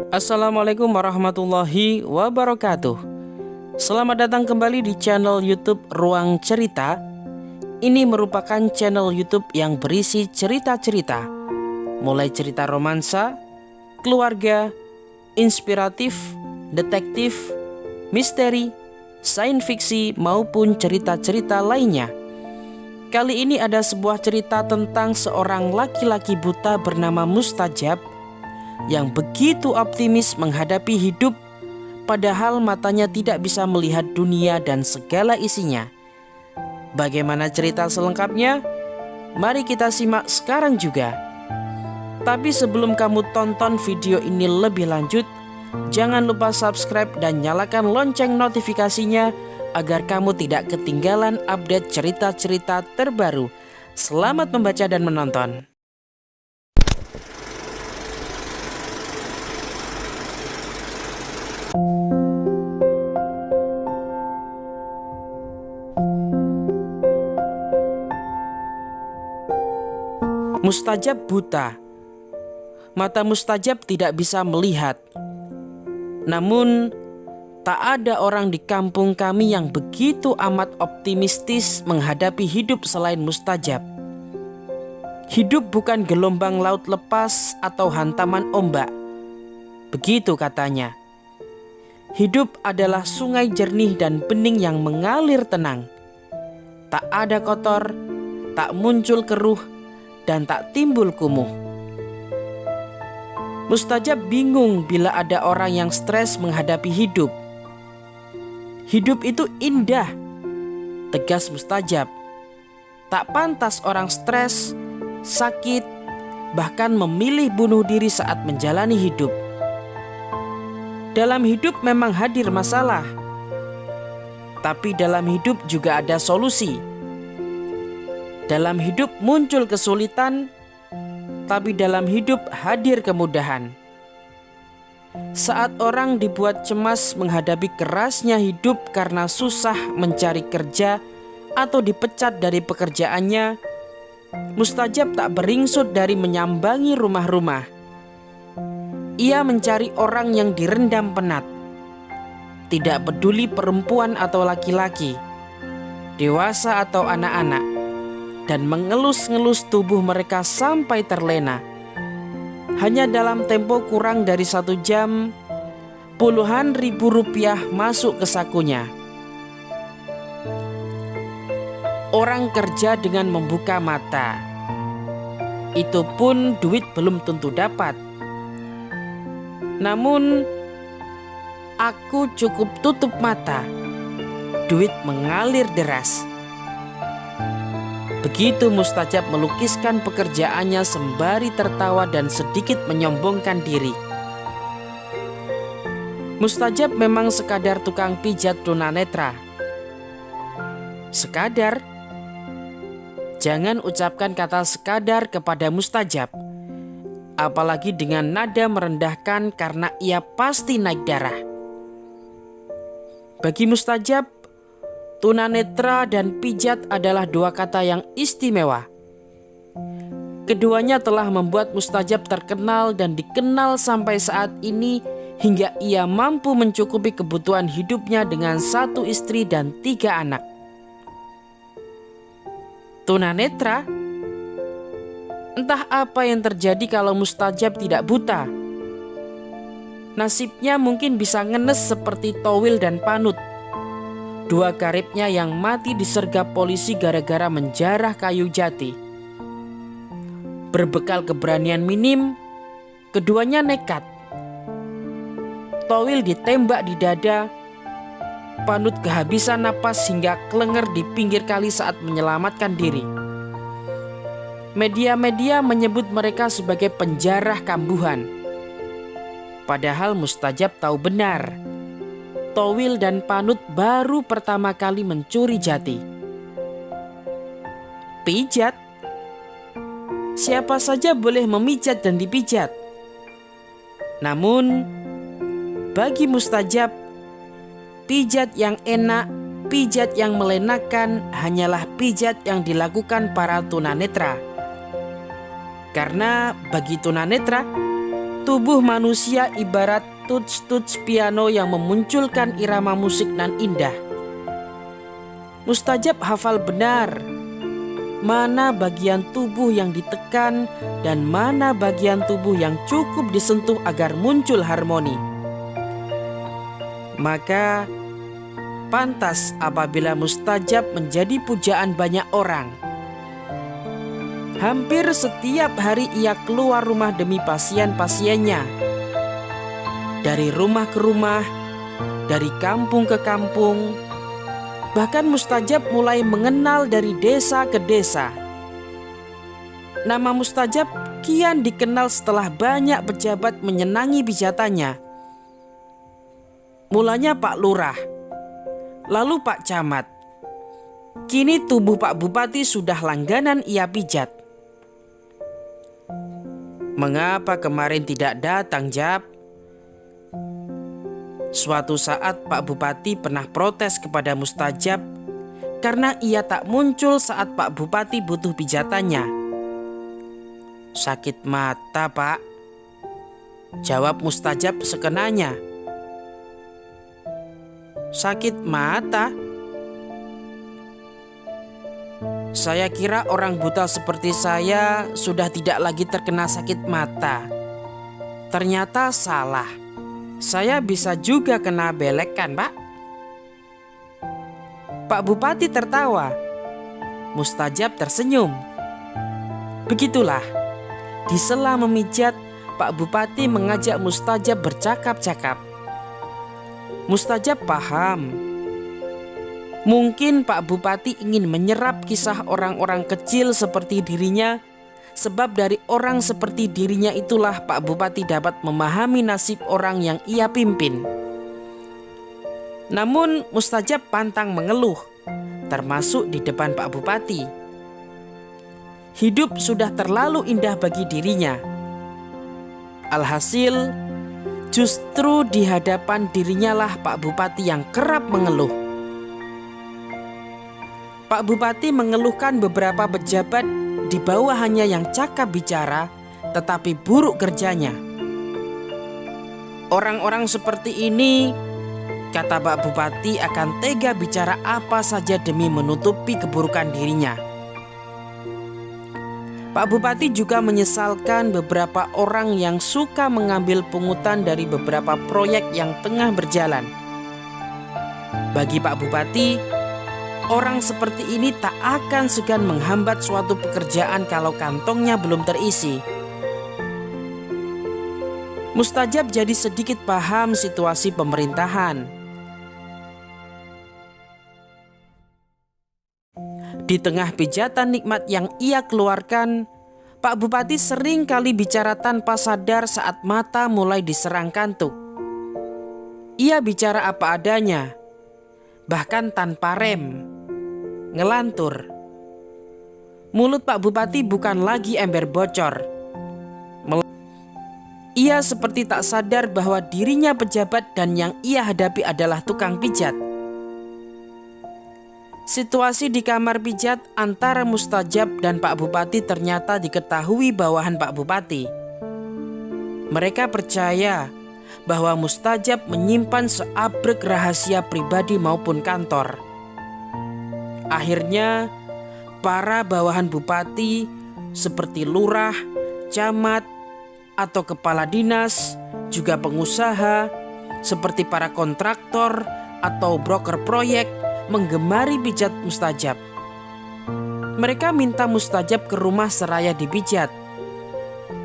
Assalamualaikum warahmatullahi wabarakatuh. Selamat datang kembali di channel YouTube Ruang Cerita. Ini merupakan channel YouTube yang berisi cerita-cerita, mulai cerita romansa, keluarga, inspiratif, detektif, misteri, sains fiksi maupun cerita-cerita lainnya. Kali ini ada sebuah cerita tentang seorang laki-laki buta bernama Mustajab yang begitu optimis menghadapi hidup, padahal matanya tidak bisa melihat dunia dan segala isinya. Bagaimana cerita selengkapnya? Mari kita simak sekarang juga. Tapi sebelum kamu tonton video ini lebih lanjut, jangan lupa subscribe dan nyalakan lonceng notifikasinya agar kamu tidak ketinggalan update cerita-cerita terbaru. Selamat membaca dan menonton. Mustajab buta. Mata Mustajab tidak bisa melihat. Namun, tak ada orang di kampung kami yang begitu amat optimistis menghadapi hidup selain Mustajab. Hidup bukan gelombang laut lepas atau hantaman ombak. Begitu katanya. Hidup adalah sungai jernih dan bening yang mengalir tenang. Tak ada kotor, tak muncul keruh, dan tak timbul kumuh. Mustajab bingung bila ada orang yang stres menghadapi hidup. Hidup itu indah, tegas Mustajab. Tak pantas orang stres, sakit, bahkan memilih bunuh diri saat menjalani hidup. Dalam hidup memang hadir masalah, tapi dalam hidup juga ada solusi. Dalam hidup muncul kesulitan, tapi dalam hidup hadir kemudahan. Saat orang dibuat cemas menghadapi kerasnya hidup karena susah mencari kerja atau dipecat dari pekerjaannya, Mustajab tak beringsut dari menyambangi rumah-rumah. Ia mencari orang yang direndam penat, tidak peduli perempuan atau laki-laki, dewasa atau anak-anak, dan mengelus-ngelus tubuh mereka sampai terlena. Hanya dalam tempo kurang dari 1 jam, puluhan ribu rupiah masuk ke sakunya. Orang kerja dengan membuka mata. Itu pun duit belum tentu dapat. Namun, aku cukup tutup mata. Duit mengalir deras. Begitu Mustajab melukiskan pekerjaannya sembari tertawa dan sedikit menyombongkan diri. Mustajab memang sekadar tukang pijat tunanetra. Sekadar. Jangan ucapkan kata sekadar kepada Mustajab, apalagi dengan nada merendahkan karena ia pasti naik darah. Bagi Mustajab, tunanetra dan pijat adalah 2 kata yang istimewa. Keduanya telah membuat Mustajab terkenal dan dikenal sampai saat ini hingga ia mampu mencukupi kebutuhan hidupnya dengan 1 istri dan 3 anak. Tunanetra? Entah apa yang terjadi kalau Mustajab tidak buta. Nasibnya mungkin bisa ngenes seperti Towil dan Panut, 2 karibnya yang mati disergap polisi gara-gara menjarah kayu jati. Berbekal keberanian minim, keduanya nekat. Towil ditembak di dada, Panut kehabisan napas hingga kelenger di pinggir kali saat menyelamatkan diri. Media-media menyebut mereka sebagai penjarah kambuhan. Padahal Mustajab tahu benar, Towil dan Panut baru pertama kali mencuri jati. Pijat? Siapa saja boleh memijat dan dipijat. Namun, bagi Mustajab, pijat yang enak, pijat yang melenakan hanyalah pijat yang dilakukan para tunanetra. Karena bagi tunanetra, Tubuh manusia ibarat tuts-tuts piano yang memunculkan irama musik nan indah. Mustajab hafal benar mana bagian tubuh yang ditekan dan mana bagian tubuh yang cukup disentuh agar muncul harmoni. Maka pantas apabila mustajab menjadi pujaan banyak orang. Hampir setiap hari ia keluar rumah demi pasien-pasiennya. Dari rumah ke rumah, dari kampung ke kampung. Bahkan mustajab mulai mengenal dari desa ke desa. Nama mustajab kian dikenal setelah banyak pejabat menyenangi pijatannya. Mulanya Pak Lurah, lalu Pak Camat. Kini tubuh Pak Bupati sudah langganan ia pijat. Mengapa kemarin tidak datang, Jab? Suatu saat Pak Bupati pernah protes kepada mustajab karena ia tak muncul saat Pak Bupati butuh pijatannya. Sakit mata, Pak, jawab mustajab sekenanya. Sakit mata? Saya kira orang buta seperti saya sudah tidak lagi terkena sakit mata. Ternyata salah. Saya bisa juga kena belek kan, Pak? Pak Bupati tertawa. Mustajab tersenyum. Begitulah, di sela memijat, Pak Bupati mengajak mustajab bercakap-cakap. Mustajab paham. Mungkin Pak Bupati ingin menyerap kisah orang-orang kecil seperti dirinya, sebab dari orang seperti dirinya itulah Pak Bupati dapat memahami nasib orang yang ia pimpin. Namun mustajab pantang mengeluh, termasuk di depan Pak Bupati. Hidup sudah terlalu indah bagi dirinya. Alhasil, justru di hadapan dirinya lah Pak Bupati yang kerap mengeluh. Pak Bupati mengeluhkan beberapa pejabat di bawahannya yang cakap bicara tetapi buruk kerjanya. Orang-orang seperti ini, kata Pak Bupati, akan tega bicara apa saja demi menutupi keburukan dirinya. Pak Bupati juga menyesalkan beberapa orang yang suka mengambil pungutan dari beberapa proyek yang tengah berjalan. Bagi Pak Bupati, orang seperti ini tak akan segan menghambat suatu pekerjaan kalau kantongnya belum terisi. Mustajab jadi sedikit paham situasi pemerintahan. Di tengah pijatan nikmat yang ia keluarkan, Pak Bupati sering kali bicara tanpa sadar saat mata mulai diserang kantuk. Ia bicara apa adanya, bahkan tanpa rem, ngelantur. Mulut Pak Bupati bukan lagi ember bocor. Ia seperti tak sadar bahwa dirinya pejabat dan yang ia hadapi adalah tukang pijat. Situasi di kamar pijat antara mustajab dan Pak Bupati ternyata diketahui bawahan Pak Bupati. Mereka percaya bahwa mustajab menyimpan seabrek rahasia pribadi maupun kantor. Akhirnya, para bawahan bupati seperti lurah, camat, atau kepala dinas, juga pengusaha seperti para kontraktor atau broker proyek menggemari pijat mustajab. Mereka minta mustajab ke rumah seraya dipijat.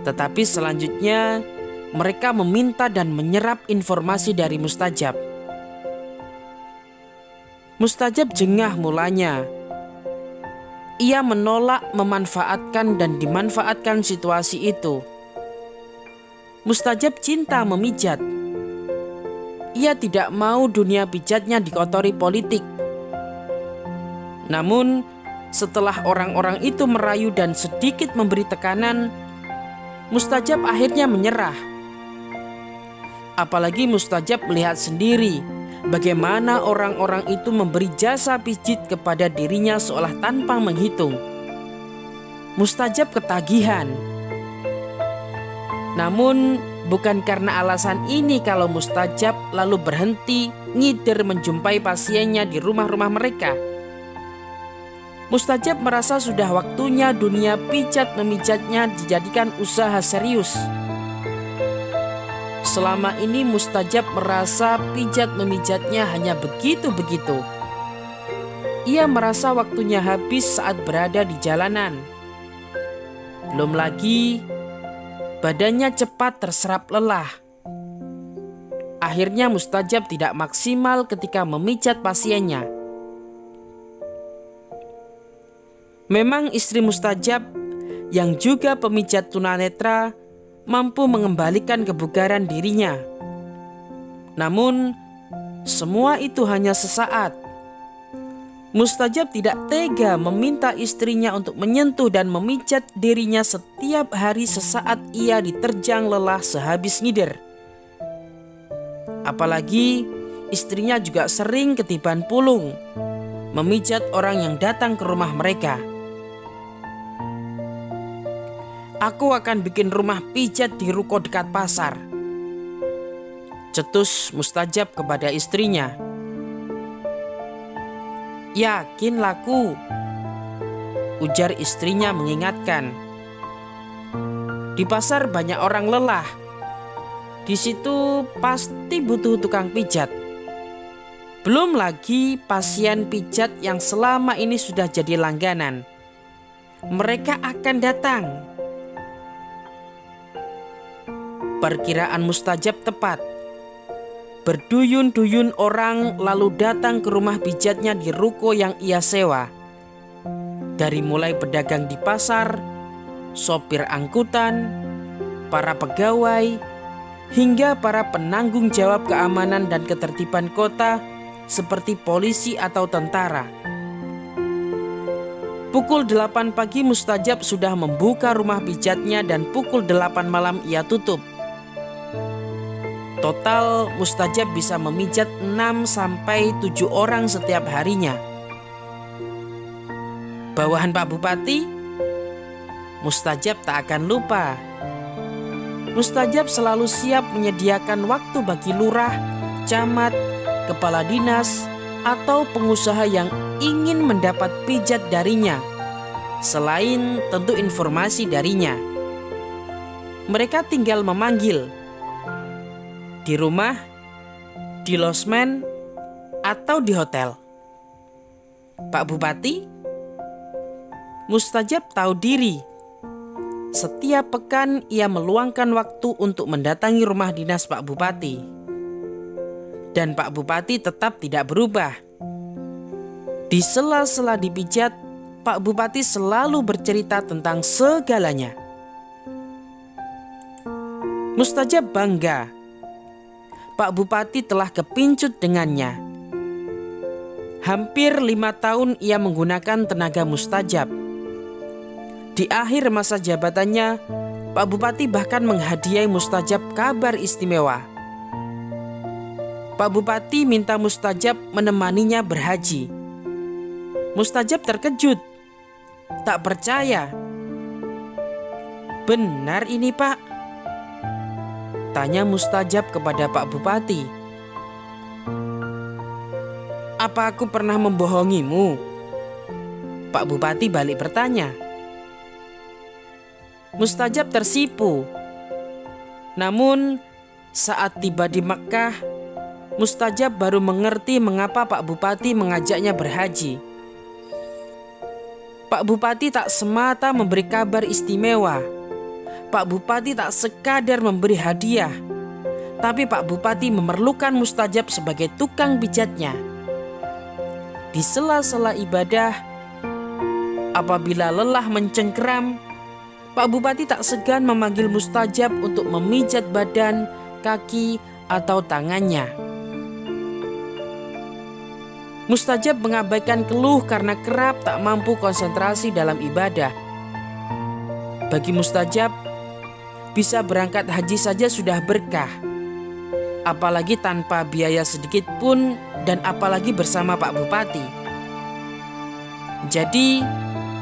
Tetapi selanjutnya mereka meminta dan menyerap informasi dari mustajab. Mustajab jengah mulanya. Ia menolak memanfaatkan dan dimanfaatkan situasi itu. Mustajab cinta memijat. Ia tidak mau dunia pijatnya dikotori politik. Namun, setelah orang-orang itu merayu dan sedikit memberi tekanan, mustajab akhirnya menyerah. Apalagi mustajab melihat sendiri bagaimana orang-orang itu memberi jasa pijit kepada dirinya seolah tanpa menghitung. Mustajab ketagihan. Namun Bukan karena alasan ini kalau Mustajab lalu berhenti ngider menjumpai pasiennya di rumah-rumah mereka. Mustajab merasa sudah waktunya dunia pijat memijatnya dijadikan usaha serius. Selama ini Mustajab merasa pijat memijatnya hanya begitu-begitu. Ia merasa waktunya habis saat berada di jalanan. Belum lagi badannya cepat terserap lelah. Akhirnya Mustajab tidak maksimal ketika memijat pasiennya. Memang istri Mustajab yang juga pemijat tunanetra mampu mengembalikan kebugaran dirinya. Namun semua itu hanya sesaat. Mustajab tidak tega meminta istrinya untuk menyentuh dan memijat dirinya setiap hari sesaat ia diterjang lelah sehabis ngider. Apalagi istrinya juga sering ketiban pulung memijat orang yang datang ke rumah mereka. "Aku akan bikin rumah pijat di ruko dekat pasar," cetus Mustajab kepada istrinya. "Yakin laku?" ujar istrinya mengingatkan. "Di pasar banyak orang lelah. Di situ pasti butuh tukang pijat. Belum lagi pasien pijat yang selama ini sudah jadi langganan. Mereka akan datang." Perkiraan Mustajab tepat. Berduyun-duyun orang lalu datang ke rumah pijatnya di ruko yang ia sewa. Dari mulai pedagang di pasar, sopir angkutan, para pegawai, hingga para penanggung jawab keamanan dan ketertiban kota seperti polisi atau tentara. Pukul 8 pagi Mustajab sudah membuka rumah pijatnya dan pukul 8 malam ia tutup. Total Mustajab bisa memijat 6-7 orang setiap harinya. Bawahan Pak Bupati, Mustajab tak akan lupa. Mustajab selalu siap menyediakan waktu bagi lurah, camat, kepala dinas, atau pengusaha yang ingin mendapat pijat darinya, selain tentu informasi darinya. Mereka tinggal memanggil di rumah, di losmen, atau di hotel. "Pak Bupati?" Mustajab tahu diri. Setiap pekan ia meluangkan waktu untuk mendatangi rumah dinas Pak Bupati. Dan Pak Bupati tetap tidak berubah. Di sela-sela dipijat, Pak Bupati selalu bercerita tentang segalanya. Mustajab bangga. Pak Bupati telah kepincut dengannya. Hampir 5 tahun ia menggunakan tenaga Mustajab. Di akhir masa jabatannya, Pak Bupati bahkan menghadiahi Mustajab kabar istimewa. Pak Bupati minta Mustajab menemaninya berhaji. Mustajab terkejut, tak percaya. "Benar ini, Pak?" tanya Mustajab kepada Pak Bupati. "Apa aku pernah membohongimu?" Pak Bupati balik bertanya. Mustajab tersipu. Namun saat tiba di Mekkah, Mustajab baru mengerti mengapa Pak Bupati mengajaknya berhaji. Pak Bupati tak semata memberi kabar istimewa. Pak Bupati tak sekadar memberi hadiah, tapi Pak Bupati memerlukan Mustajab sebagai tukang pijatnya. Di sela-sela ibadah, apabila lelah mencengkeram, Pak Bupati tak segan memanggil Mustajab untuk memijat badan, kaki, atau tangannya. Mustajab mengabaikan keluh karena kerap tak mampu konsentrasi dalam ibadah. Bagi Mustajab, bisa berangkat haji saja sudah berkah, apalagi tanpa biaya sedikit pun dan apalagi bersama Pak Bupati. Jadi,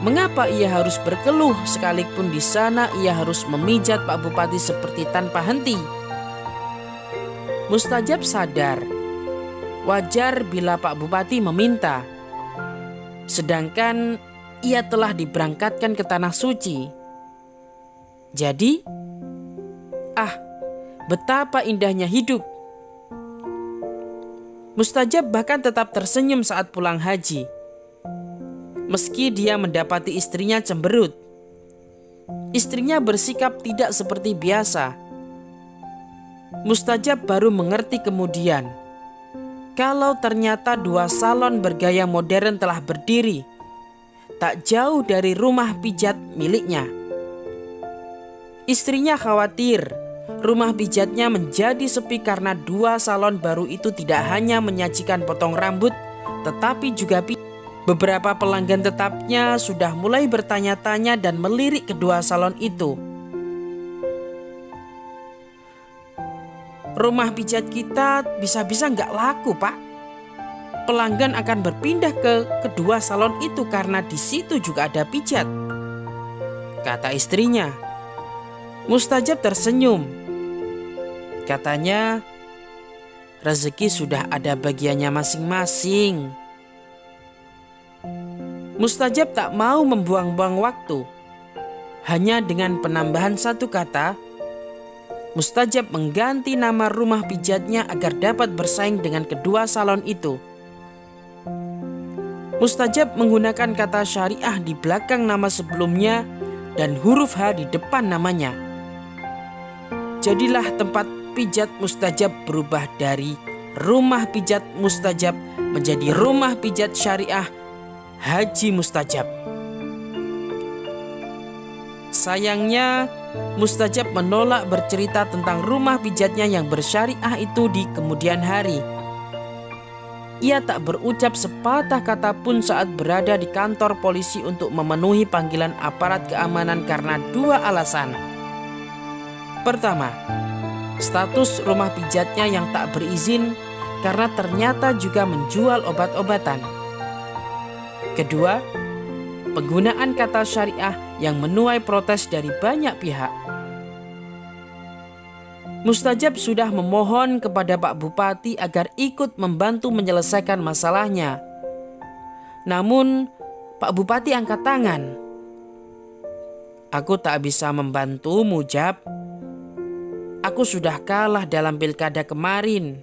mengapa ia harus berkeluh sekalipun di sana ia harus memijat Pak Bupati seperti tanpa henti? Mustajab sadar, wajar bila Pak Bupati meminta. Sedangkan ia telah diberangkatkan ke Tanah Suci. Jadi, betapa indahnya hidup. Mustajab bahkan tetap tersenyum saat pulang haji. Meski dia mendapati istrinya cemberut. Istrinya bersikap tidak seperti biasa. Mustajab baru mengerti kemudian kalau ternyata 2 salon bergaya modern telah berdiri tak jauh dari rumah pijat miliknya. Istrinya khawatir rumah pijatnya menjadi sepi karena 2 salon baru itu tidak hanya menyajikan potong rambut, tetapi juga pijat. Beberapa pelanggan tetapnya sudah mulai bertanya-tanya dan melirik kedua salon itu. Rumah pijat kita bisa-bisa nggak laku, Pak. Pelanggan akan berpindah ke kedua salon itu karena di situ juga ada pijat, kata istrinya. Mustajab tersenyum. Katanya, rezeki sudah ada bagiannya masing-masing. Mustajab tak mau membuang-buang waktu. Hanya dengan penambahan 1 kata, Mustajab mengganti nama rumah pijatnya agar dapat bersaing dengan kedua salon itu. Mustajab menggunakan kata syariah di belakang nama sebelumnya dan huruf H di depan namanya. Jadilah tempat pijat Mustajab berubah dari rumah pijat Mustajab menjadi rumah pijat syariah Haji Mustajab. Sayangnya, Mustajab menolak bercerita tentang rumah pijatnya yang bersyariah itu di kemudian hari. Ia tak berucap sepatah kata pun saat berada di kantor polisi untuk memenuhi panggilan aparat keamanan karena 2 alasan. Pertama, status rumah pijatnya yang tak berizin karena ternyata juga menjual obat-obatan. Kedua, penggunaan kata syariah yang menuai protes dari banyak pihak. Mustajab sudah memohon kepada Pak Bupati agar ikut membantu menyelesaikan masalahnya. Namun, Pak Bupati angkat tangan. Aku tak bisa membantumu, Jab. Aku sudah kalah dalam pilkada kemarin.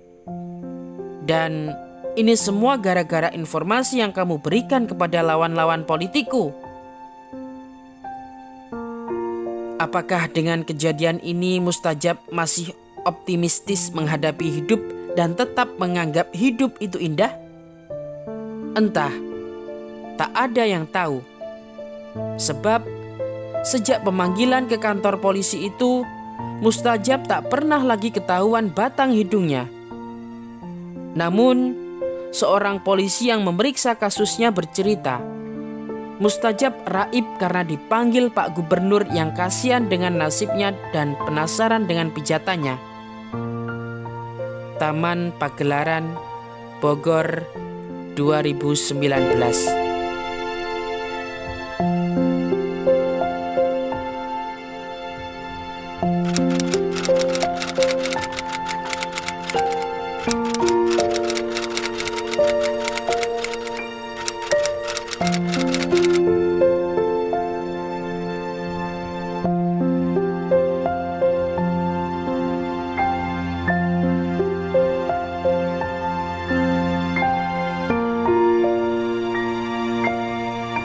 Dan ini semua gara-gara informasi yang kamu berikan kepada lawan-lawan politikku. Apakah dengan kejadian ini Mustajab masih optimistis menghadapi hidup dan tetap menganggap hidup itu indah? Entah, tak ada yang tahu. Sebab sejak pemanggilan ke kantor polisi itu, Mustajab tak pernah lagi ketahuan batang hidungnya. Namun, seorang polisi yang memeriksa kasusnya bercerita, Mustajab raib karena dipanggil Pak Gubernur yang kasihan dengan nasibnya dan penasaran dengan pijatannya. Taman Pagelaran, Bogor, 2019.